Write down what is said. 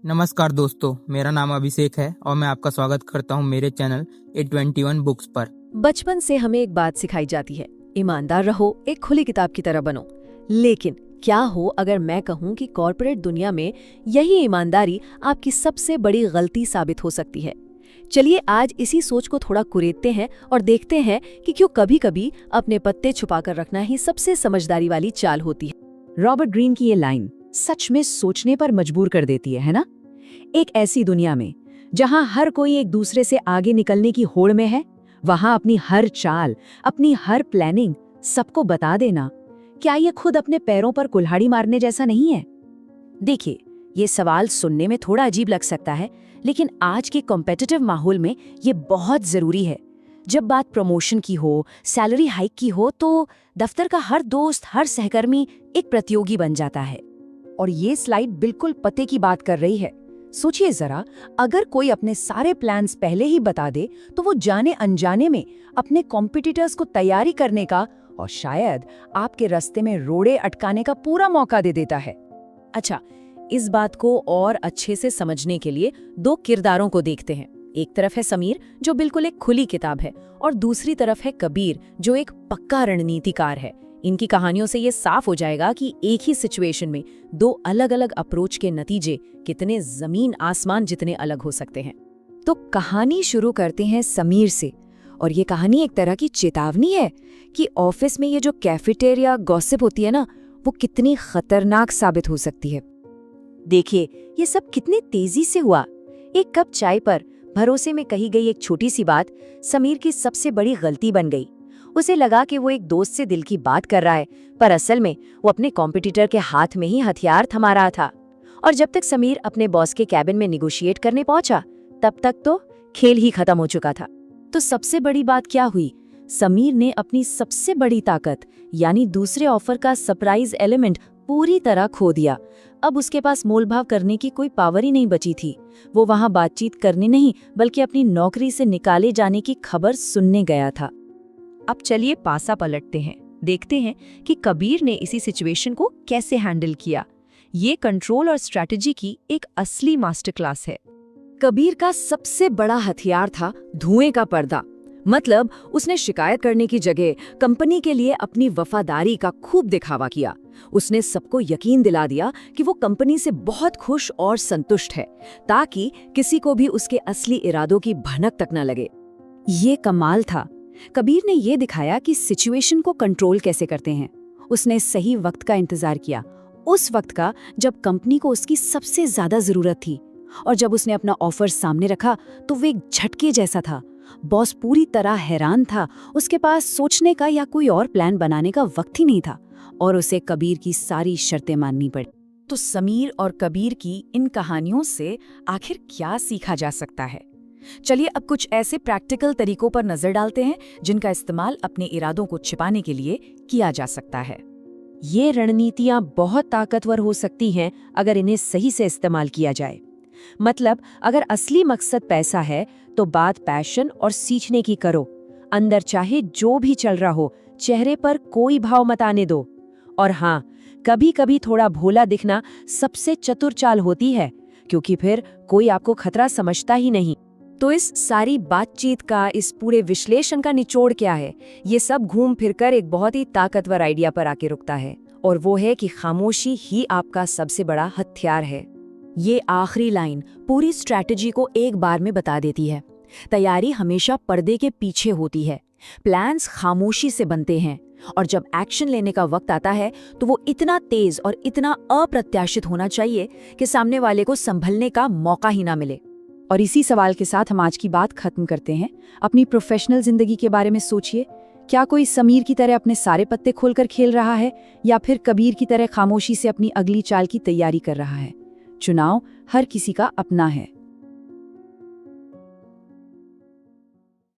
नमस्कार दोस्तों, मेरा नाम अभिषेक है और मैं आपका स्वागत करता हूं मेरे चैनल A21 बुक्स पर। बचपन से हमें एक बात सिखाई जाती है, ईमानदार रहो, एक खुली किताब की तरह बनो। लेकिन क्या हो अगर मैं कहूं कि कॉर्पोरेट दुनिया में यही ईमानदारी आपकी सबसे बड़ी गलती साबित हो सकती है। चलिए आज इसी सोच को थोड़ा कुरेदते हैं और देखते हैं कि क्यों कभी-कभी अपने पत्ते छुपाकर रखना ही सबसे समझदारी वाली चाल होती है। रॉबर्ट ग्रीन की ये लाइन सच में सोचने पर मजबूर कर देती है ना? एक ऐसी दुनिया में जहां हर कोई एक दूसरे से आगे निकलने की होड़ में है, वहां अपनी हर चाल, अपनी हर प्लानिंग सबको बता देना, क्या ये खुद अपने पैरों पर कुल्हाड़ी मारने जैसा नहीं है? देखिए, ये सवाल सुनने में थोड़ा अजीब लग सकता है, लेकिन आज के कॉम्पिटिटिव माहौल में ये बहुत जरूरी है। जब बात प्रमोशन की हो, सैलरी हाइक की हो, तो दफ्तर का हर दोस्त, हर सहकर्मी एक प्रतियोगी बन जाता है। और ये स्लाइड बिल्कुल पते की बात कर रही है। सोचिए जरा, अगर कोई अपने सारे प्लान्स पहले ही बता दे तो वो जाने अनजाने में अपने कॉम्पिटिटर्स को तैयारी करने का और शायद आपके रास्ते में रोड़े अटकाने का पूरा मौका दे देता है। अच्छा, इस बात को और अच्छे से समझने के लिए दो किरदारों को देखते हैं। एक तरफ है समीर, जो बिल्कुल एक खुली किताब है, और दूसरी तरफ है कबीर, जो एक पक्का रणनीतिकार है। इनकी कहानियों से ये साफ हो जाएगा कि एक ही सिचुएशन में दो अलग अलग अप्रोच के नतीजे कितने जमीन आसमान जितने अलग हो सकते हैं। तो कहानी शुरू करते हैं समीर से, और ये कहानी एक तरह की चेतावनी है कि ऑफिस में ये जो कैफेटेरिया गॉसिप होती है ना, वो कितनी खतरनाक साबित हो सकती है। देखिए, ये सब कितनी तेजी से हुआ। एक कप चाय पर भरोसे में कही गई एक छोटी सी बात समीर की सबसे बड़ी गलती बन गई। उसे लगा कि वो एक दोस्त से दिल की बात कर रहा है, पर असल में वो अपने कॉम्पिटिटर के हाथ में ही हथियार थमा रहा था। और जब तक समीर अपने बॉस के कैबिन में निगोशिएट करने पहुंचा, तब तक तो खेल ही खत्म हो चुका था। तो सबसे बड़ी बात क्या हुई? समीर ने अपनी सबसे बड़ी ताकत यानी दूसरे ऑफर का सरप्राइज एलिमेंट पूरी तरह खो दिया। अब उसके पास मोलभाव करने की कोई पावर ही नहीं बची थी। वो वहां बातचीत करने नहीं, बल्कि अपनी नौकरी से निकाले जाने की खबर सुनने गया था। अब चलिए पासा पलटते हैं, देखते हैं कि कबीर ने इसी सिचुएशन को कैसे हैंडल किया। ये कंट्रोल और स्ट्रैटेजी की एक असली मास्टर क्लास है। कबीर का सबसे बड़ा हथियार था धुएं का पर्दा। मतलब उसने शिकायत करने की जगह कंपनी के लिए अपनी वफादारी का खूब दिखावा किया। उसने सबको यकीन दिला दिया कि वो कंपनी से बहुत खुश और संतुष्ट है, ताकि किसी को भी उसके असली इरादों की भनक तक न लगे। ये कमाल था। कबीर ने ये दिखाया कि सिचुएशन को कंट्रोल कैसे करते हैं। उसने सही वक्त का इंतजार किया, उस वक्त का जब कंपनी को उसकी सबसे ज्यादा जरूरत थी। और जब उसने अपना ऑफर सामने रखा तो वो एक झटके जैसा था। बॉस पूरी तरह हैरान था, उसके पास सोचने का या कोई और प्लान बनाने का वक्त ही नहीं था, और उसे कबीर की सारी शर्तें माननी पड़ी। तो समीर और कबीर की इन कहानियों से आखिर क्या सीखा जा सकता है? चलिए अब कुछ ऐसे प्रैक्टिकल तरीकों पर नजर डालते हैं जिनका इस्तेमाल अपने इरादों को छिपाने के लिए किया जा सकता है। ये रणनीतियां बहुत ताकतवर हो सकती हैं अगर इन्हें सही से इस्तेमाल किया जाए। मतलब अगर असली मकसद पैसा है तो बात पैशन और सीखने की करो। अंदर चाहे जो भी चल रहा हो, चेहरे पर कोई भाव मत आने दो। और हाँ, कभी कभी थोड़ा भोला दिखना सबसे चतुर चाल होती है, क्योंकि फिर कोई आपको खतरा समझता ही नहीं। तो इस सारी बातचीत का, इस पूरे विश्लेषण का निचोड़ क्या है? ये सब घूम फिरकर एक बहुत ही ताकतवर आइडिया पर आके रुकता है, और वो है कि खामोशी ही आपका सबसे बड़ा हथियार है। ये आखिरी लाइन पूरी स्ट्रैटेजी को एक बार में बता देती है। तैयारी हमेशा पर्दे के पीछे होती है, प्लान्स खामोशी से बनते हैं, और जब एक्शन लेने का वक्त आता है तो वो इतना तेज और इतना अप्रत्याशित होना चाहिए कि सामने वाले को संभलने का मौका ही ना मिले। और इसी सवाल के साथ हम आज की बात खत्म करते हैं। अपनी प्रोफेशनल जिंदगी के बारे में सोचिए, क्या कोई समीर की तरह अपने सारे पत्ते खोलकर खेल रहा है, या फिर कबीर की तरह खामोशी से अपनी अगली चाल की तैयारी कर रहा है? चुनाव हर किसी का अपना है।